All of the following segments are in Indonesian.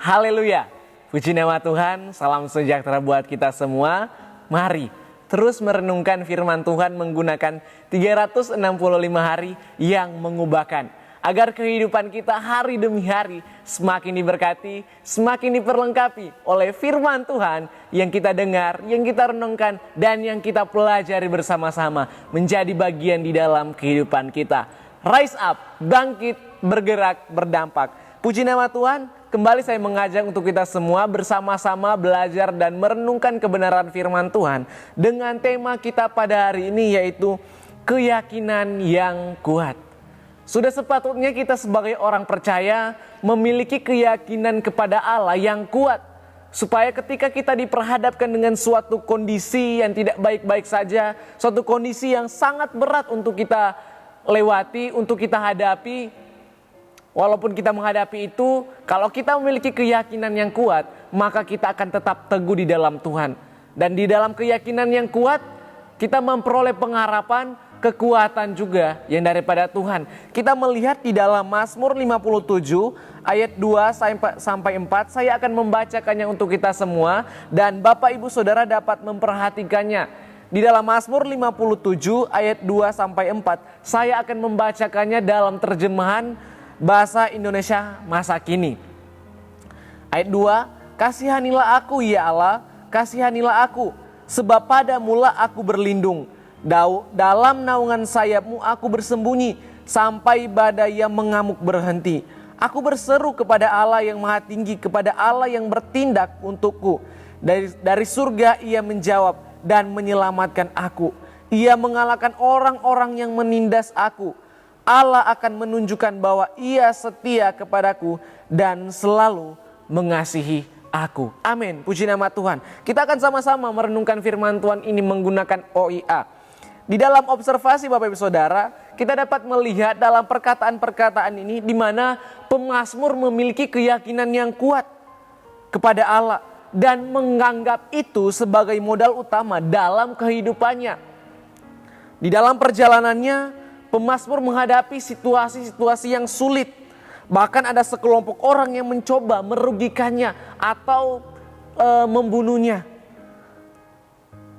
Haleluya, puji nama Tuhan, salam sejahtera buat kita semua. Mari terus merenungkan firman Tuhan menggunakan 365 hari yang mengubahkan. Agar kehidupan kita hari demi hari semakin diberkati, semakin diperlengkapi oleh firman Tuhan yang kita dengar, yang kita renungkan, dan yang kita pelajari bersama-sama menjadi bagian di dalam kehidupan kita. Rise up, bangkit, bergerak, berdampak. Puji nama Tuhan, kembali saya mengajak untuk kita semua bersama-sama belajar dan merenungkan kebenaran firman Tuhan dengan tema kita pada hari ini, yaitu keyakinan yang kuat. Sudah sepatutnya kita sebagai orang percaya memiliki keyakinan kepada Allah yang kuat, supaya ketika kita diperhadapkan dengan suatu kondisi yang tidak baik-baik saja, suatu kondisi yang sangat berat untuk kita lewati, untuk kita hadapi, walaupun kita menghadapi itu, kalau kita memiliki keyakinan yang kuat, maka kita akan tetap teguh di dalam Tuhan. Dan di dalam keyakinan yang kuat, kita memperoleh pengharapan, kekuatan juga yang daripada Tuhan. Kita melihat di dalam Mazmur 57 ayat 2 sampai 4, saya akan membacakannya untuk kita semua dan Bapak Ibu Saudara dapat memperhatikannya. Di dalam Mazmur 57 ayat 2 sampai 4, saya akan membacakannya dalam terjemahan bahasa Indonesia masa kini. Ayat 2, kasihanilah aku ya Allah, kasihanilah aku, sebab padamulah aku berlindung. Dalam naungan sayapmu aku bersembunyi, sampai badai yang mengamuk berhenti. Aku berseru kepada Allah yang maha tinggi, kepada Allah yang bertindak untukku. Dari surga ia menjawab dan menyelamatkan aku. Ia mengalahkan orang-orang yang menindas aku. Allah akan menunjukkan bahwa ia setia kepadaku dan selalu mengasihi aku. Amin. Puji nama Tuhan. Kita akan sama-sama merenungkan firman Tuhan ini menggunakan OIA. Di dalam observasi Bapak Ibu Saudara, kita dapat melihat dalam perkataan-perkataan ini di mana pemazmur memiliki keyakinan yang kuat kepada Allah dan menganggap itu sebagai modal utama dalam kehidupannya. Di dalam perjalanannya, pemazmur menghadapi situasi-situasi yang sulit. Bahkan ada sekelompok orang yang mencoba merugikannya atau membunuhnya.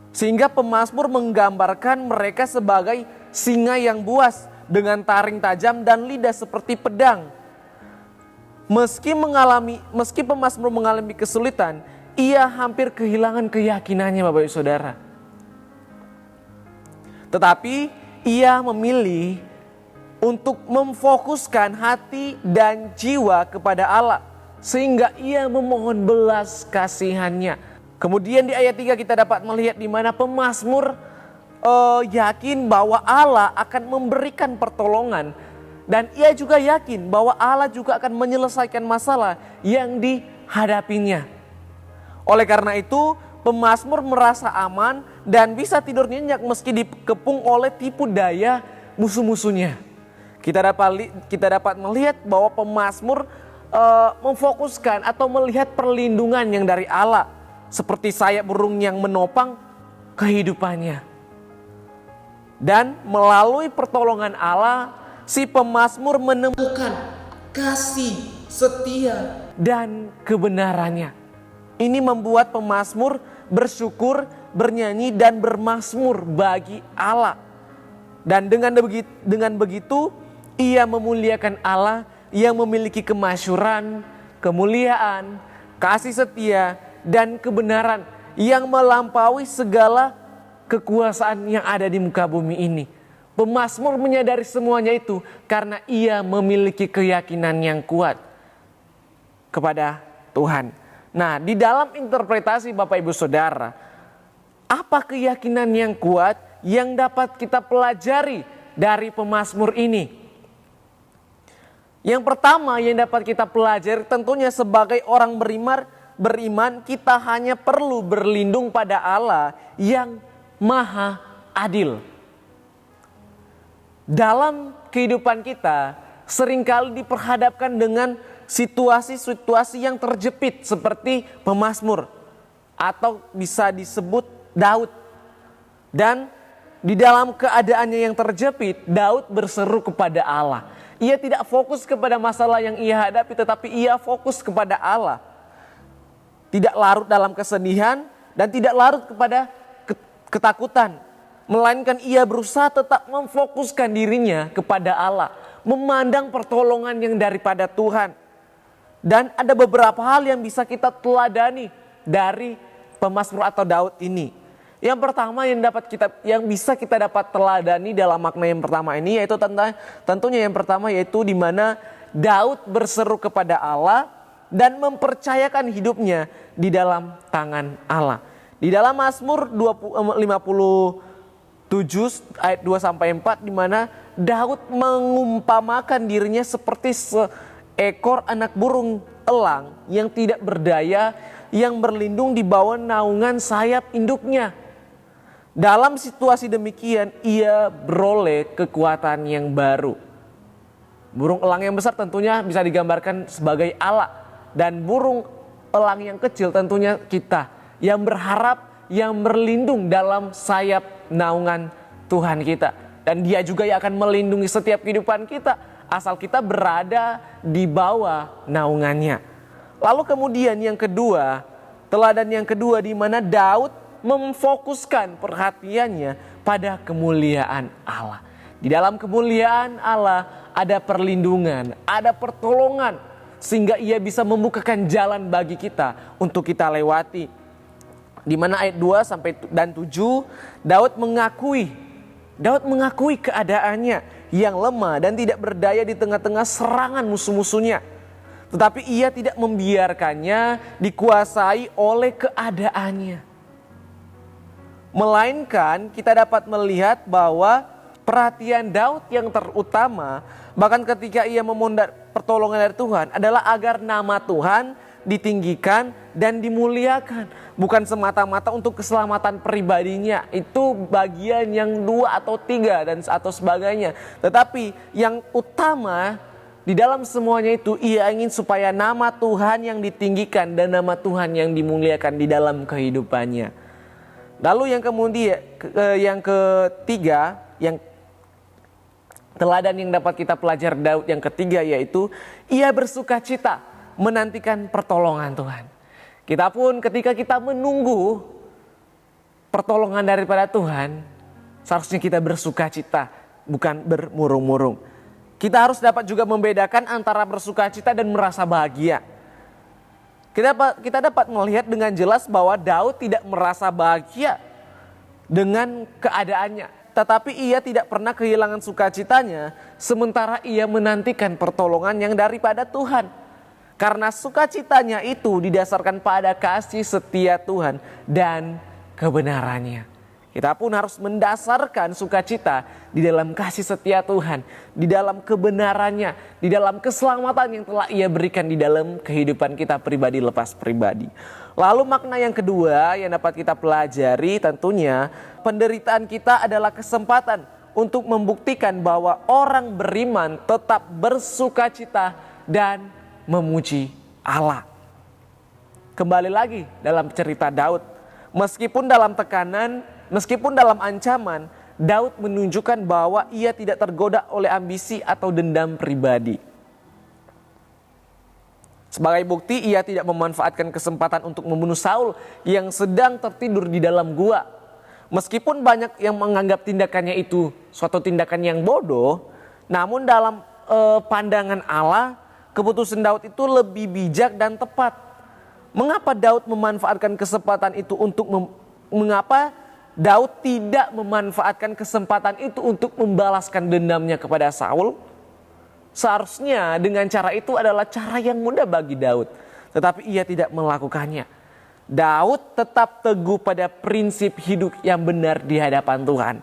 Sehingga pemazmur menggambarkan mereka sebagai singa yang buas dengan taring tajam dan lidah seperti pedang. Meski pemazmur mengalami kesulitan, ia hampir kehilangan keyakinannya Bapak Ibu Saudara. Tetapi ia memilih untuk memfokuskan hati dan jiwa kepada Allah, sehingga ia memohon belas kasihannya. Kemudian di ayat 3 kita dapat melihat di mana pemazmur yakin bahwa Allah akan memberikan pertolongan. Dan ia juga yakin bahwa Allah juga akan menyelesaikan masalah yang dihadapinya. Oleh karena itu, pemazmur merasa aman dan bisa tidur nyenyak meski dikepung oleh tipu daya musuh-musuhnya. Kita dapat melihat bahwa pemazmur memfokuskan atau melihat perlindungan yang dari Allah, seperti sayap burung yang menopang kehidupannya. Dan melalui pertolongan Allah, si pemazmur menemukan kasih, setia, dan kebenarannya. Ini membuat pemazmur bersyukur, bernyanyi, dan bermazmur bagi Allah. Dan dengan begitu, ia memuliakan Allah yang memiliki kemasyuran, kemuliaan, kasih setia, dan kebenaran yang melampaui segala kekuasaan yang ada di muka bumi ini. Pemazmur menyadari semuanya itu karena ia memiliki keyakinan yang kuat kepada Tuhan. Nah, di dalam interpretasi Bapak Ibu Saudara, apa keyakinan yang kuat yang dapat kita pelajari dari pemazmur ini? Yang pertama yang dapat kita pelajari tentunya sebagai orang beriman, kita hanya perlu berlindung pada Allah yang maha adil. Dalam kehidupan kita seringkali diperhadapkan dengan situasi-situasi yang terjepit seperti pemazmur atau bisa disebut Daud. Dan di dalam keadaannya yang terjepit, Daud berseru kepada Allah. Ia tidak fokus kepada masalah yang ia hadapi, tetapi ia fokus kepada Allah. tidak larut dalam kesedihan, dan tidak larut kepada ketakutan. Melainkan ia berusaha tetap memfokuskan dirinya kepada Allah, memandang pertolongan yang daripada Tuhan. Dan ada beberapa hal yang bisa kita teladani dari pemazmur atau Daud ini. Yang pertama yang bisa kita dapat teladani dalam makna yang pertama ini, yaitu tentunya yang pertama yaitu di mana Daud berseru kepada Allah dan mempercayakan hidupnya di dalam tangan Allah. Di dalam Mazmur 57 ayat 2-4 di mana Daud mengumpamakan dirinya seperti seekor anak burung elang yang tidak berdaya, yang berlindung di bawah naungan sayap induknya. Dalam situasi demikian ia beroleh kekuatan yang baru. Burung elang yang besar tentunya bisa digambarkan sebagai Allah, dan burung elang yang kecil tentunya kita yang berharap, yang berlindung dalam sayap naungan Tuhan kita. Dan dia juga yang akan melindungi setiap kehidupan kita asal kita berada di bawah naungannya. Lalu kemudian yang kedua, teladan yang kedua di mana Daud memfokuskan perhatiannya pada kemuliaan Allah. Di dalam kemuliaan Allah ada perlindungan, ada pertolongan, sehingga ia bisa membukakan jalan bagi kita untuk kita lewati. Di mana ayat 2-7 Daud mengakui keadaannya yang lemah dan tidak berdaya di tengah-tengah serangan musuh-musuhnya. Tetapi ia tidak membiarkannya dikuasai oleh keadaannya. Melainkan kita dapat melihat bahwa perhatian Daud yang terutama, bahkan ketika ia memohon pertolongan dari Tuhan, adalah agar nama Tuhan ditinggikan dan dimuliakan. Bukan semata-mata untuk keselamatan pribadinya, itu bagian yang 2 atau 3 atau sebagainya. Tetapi yang utama di dalam semuanya itu, ia ingin supaya nama Tuhan yang ditinggikan dan nama Tuhan yang dimuliakan di dalam kehidupannya. Lalu yang kemudian yang ketiga, yang teladan yang dapat kita pelajari Daud yang ketiga, yaitu ia bersuka cita menantikan pertolongan Tuhan. Kita pun ketika kita menunggu pertolongan daripada Tuhan, seharusnya kita bersuka cita, bukan bermurung-murung. Kita harus dapat juga membedakan antara bersuka cita dan merasa bahagia. Kita dapat melihat dengan jelas bahwa Daud tidak merasa bahagia dengan keadaannya. Tetapi ia tidak pernah kehilangan sukacitanya sementara ia menantikan pertolongan yang daripada Tuhan. Karena sukacitanya itu didasarkan pada kasih setia Tuhan dan kebenarannya. Kita pun harus mendasarkan sukacita di dalam kasih setia Tuhan, di dalam kebenarannya, di dalam keselamatan yang telah ia berikan di dalam kehidupan kita pribadi lepas pribadi. Lalu makna yang kedua yang dapat kita pelajari tentunya, penderitaan kita adalah kesempatan untuk membuktikan bahwa orang beriman tetap bersukacita dan memuji Allah. Kembali lagi dalam cerita Daud, meskipun dalam tekanan, meskipun dalam ancaman, Daud menunjukkan bahwa ia tidak tergoda oleh ambisi atau dendam pribadi. Sebagai bukti, ia tidak memanfaatkan kesempatan untuk membunuh Saul yang sedang tertidur di dalam gua. Meskipun banyak yang menganggap tindakannya itu suatu tindakan yang bodoh, namun dalam pandangan Allah, keputusan Daud itu lebih bijak dan tepat. Mengapa Daud memanfaatkan kesempatan itu mengapa Daud tidak memanfaatkan kesempatan itu untuk membalaskan dendamnya kepada Saul? Seharusnya dengan cara itu adalah cara yang mudah bagi Daud. Tetapi ia tidak melakukannya. Daud tetap teguh pada prinsip hidup yang benar di hadapan Tuhan.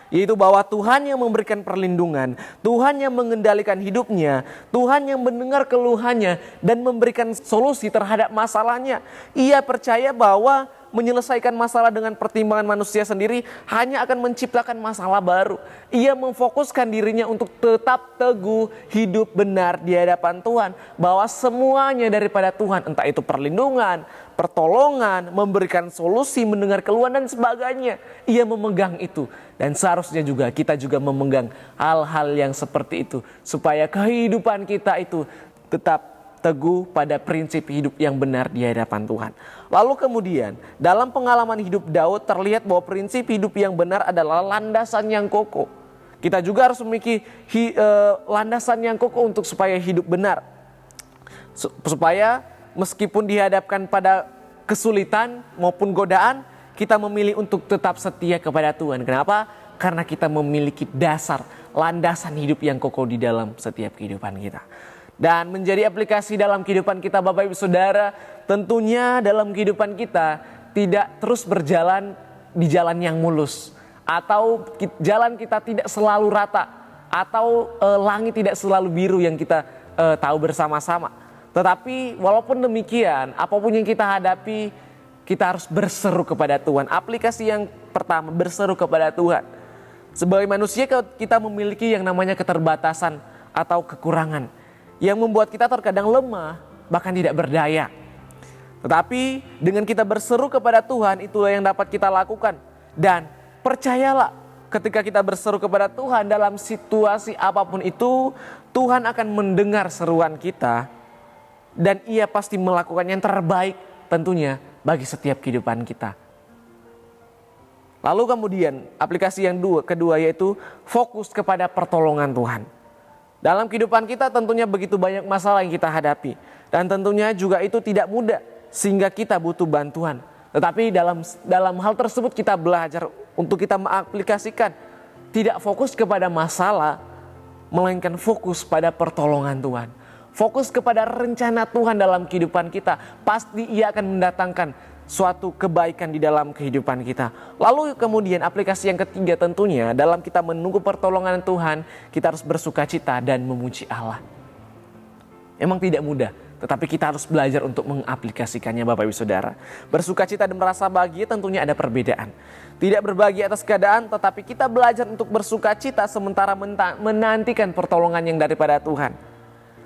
Yaitu bahwa Tuhan yang memberikan perlindungan, Tuhan yang mengendalikan hidupnya, Tuhan yang mendengar keluhannya dan memberikan solusi terhadap masalahnya. Ia percaya bahwa menyelesaikan masalah dengan pertimbangan manusia sendiri hanya akan menciptakan masalah baru. Ia memfokuskan dirinya untuk tetap teguh hidup benar di hadapan Tuhan. Bahwa semuanya daripada Tuhan, entah itu perlindungan, pertolongan, memberikan solusi, mendengar keluhan dan sebagainya. Ia memegang itu. Dan seharusnya juga kita juga memegang hal-hal yang seperti itu. Supaya kehidupan kita itu tetap teguh pada prinsip hidup yang benar di hadapan Tuhan. Lalu kemudian dalam pengalaman hidup Daud terlihat bahwa prinsip hidup yang benar adalah landasan yang kokoh. Kita juga harus memiliki landasan yang kokoh untuk supaya hidup benar. Supaya meskipun dihadapkan pada kesulitan maupun godaan, kita memilih untuk tetap setia kepada Tuhan. Kenapa? Karena kita memiliki dasar, landasan hidup yang kokoh di dalam setiap kehidupan kita. Dan menjadi aplikasi dalam kehidupan kita Bapak Ibu Saudara, tentunya dalam kehidupan kita tidak terus berjalan di jalan yang mulus. Atau jalan kita tidak selalu rata. Atau langit tidak selalu biru yang kita tahu bersama-sama. Tetapi walaupun demikian, apapun yang kita hadapi, kita harus berseru kepada Tuhan. Aplikasi yang pertama, berseru kepada Tuhan. Sebagai manusia kita memiliki yang namanya keterbatasan atau kekurangan. Yang membuat kita terkadang lemah, bahkan tidak berdaya. Tetapi dengan kita berseru kepada Tuhan, itulah yang dapat kita lakukan. Dan percayalah, ketika kita berseru kepada Tuhan dalam situasi apapun itu, Tuhan akan mendengar seruan kita. Dan Ia pasti melakukan yang terbaik tentunya bagi setiap kehidupan kita. Lalu kemudian aplikasi yang kedua yaitu fokus kepada pertolongan Tuhan. Dalam kehidupan kita tentunya begitu banyak masalah yang kita hadapi. Dan tentunya juga itu tidak mudah sehingga kita butuh bantuan. Tetapi dalam hal tersebut kita belajar untuk kita mengaplikasikan tidak fokus kepada masalah, melainkan fokus pada pertolongan Tuhan. Fokus kepada rencana Tuhan dalam kehidupan kita. Pasti Ia akan mendatangkan suatu kebaikan di dalam kehidupan kita. Lalu kemudian aplikasi yang ketiga tentunya dalam kita menunggu pertolongan Tuhan, kita harus bersukacita dan memuji Allah. Emang tidak mudah, tetapi kita harus belajar untuk mengaplikasikannya Bapak Ibu Saudara. Bersukacita dan merasa bahagia tentunya ada perbedaan. Tidak berbahagia atas keadaan, tetapi kita belajar untuk bersukacita sementara menantikan pertolongan yang daripada Tuhan.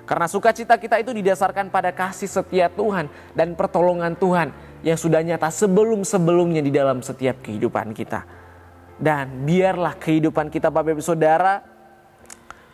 Karena sukacita kita itu didasarkan pada kasih setia Tuhan dan pertolongan Tuhan yang sudah nyata sebelum-sebelumnya di dalam setiap kehidupan kita. Dan biarlah kehidupan kita Bapak Ibu Saudara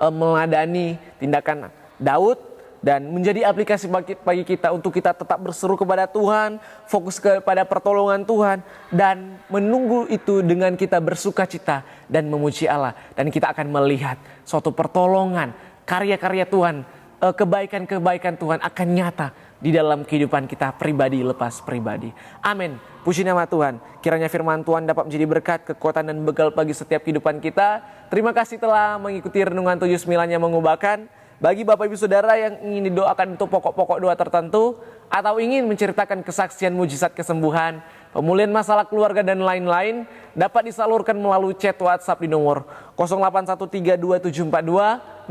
meladani tindakan Daud dan menjadi aplikasi bagi kita untuk kita tetap berseru kepada Tuhan, fokus kepada pertolongan Tuhan dan menunggu itu dengan kita bersukacita dan memuji Allah. Dan kita akan melihat suatu pertolongan, karya-karya Tuhan, kebaikan-kebaikan Tuhan akan nyata di dalam kehidupan kita pribadi lepas pribadi. Amin. Puji nama Tuhan. Kiranya firman Tuhan dapat menjadi berkat, kekuatan dan bekal bagi setiap kehidupan kita. Terima kasih telah mengikuti renungan 79 yang mengubahkan. Bagi Bapak Ibu Saudara yang ingin didoakan untuk pokok-pokok doa tertentu atau ingin menceritakan kesaksian mujizat kesembuhan, pemulihan masalah keluarga dan lain-lain, dapat disalurkan melalui chat WhatsApp di nomor 081327420088.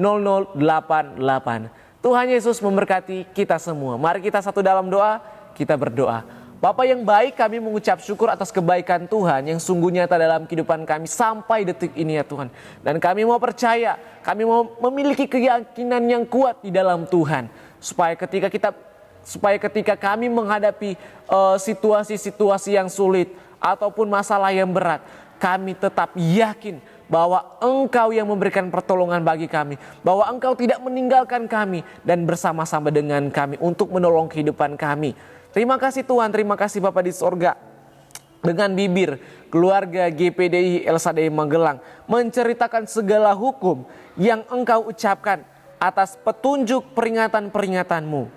Tuhan Yesus memberkati kita semua. Mari kita satu dalam doa, kita berdoa. Bapa yang baik, kami mengucap syukur atas kebaikan Tuhan yang sungguh nyata dalam kehidupan kami sampai detik ini ya Tuhan. Dan kami mau percaya, kami mau memiliki keyakinan yang kuat di dalam Tuhan. Supaya ketika kami menghadapi situasi-situasi yang sulit ataupun masalah yang berat, kami tetap yakin bahwa Engkau yang memberikan pertolongan bagi kami, bahwa Engkau tidak meninggalkan kami dan bersama-sama dengan kami untuk menolong kehidupan kami. Terima kasih Tuhan, terima kasih Bapa di sorga. Dengan bibir keluarga GPDI El Shaddai Magelang menceritakan segala hukum yang Engkau ucapkan atas petunjuk peringatan-peringatan-Mu.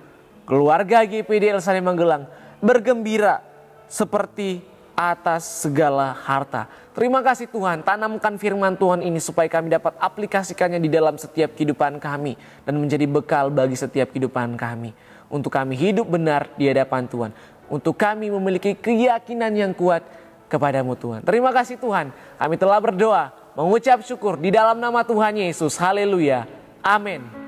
Keluarga GPDI El Shaddai Magelang bergembira seperti atas segala harta. Terima kasih Tuhan, tanamkan firman Tuhan ini supaya kami dapat aplikasikannya di dalam setiap kehidupan kami dan menjadi bekal bagi setiap kehidupan kami. Untuk kami hidup benar di hadapan Tuhan. Untuk kami memiliki keyakinan yang kuat kepadamu Tuhan. Terima kasih Tuhan, kami telah berdoa, mengucap syukur di dalam nama Tuhan Yesus. Haleluya. Amin.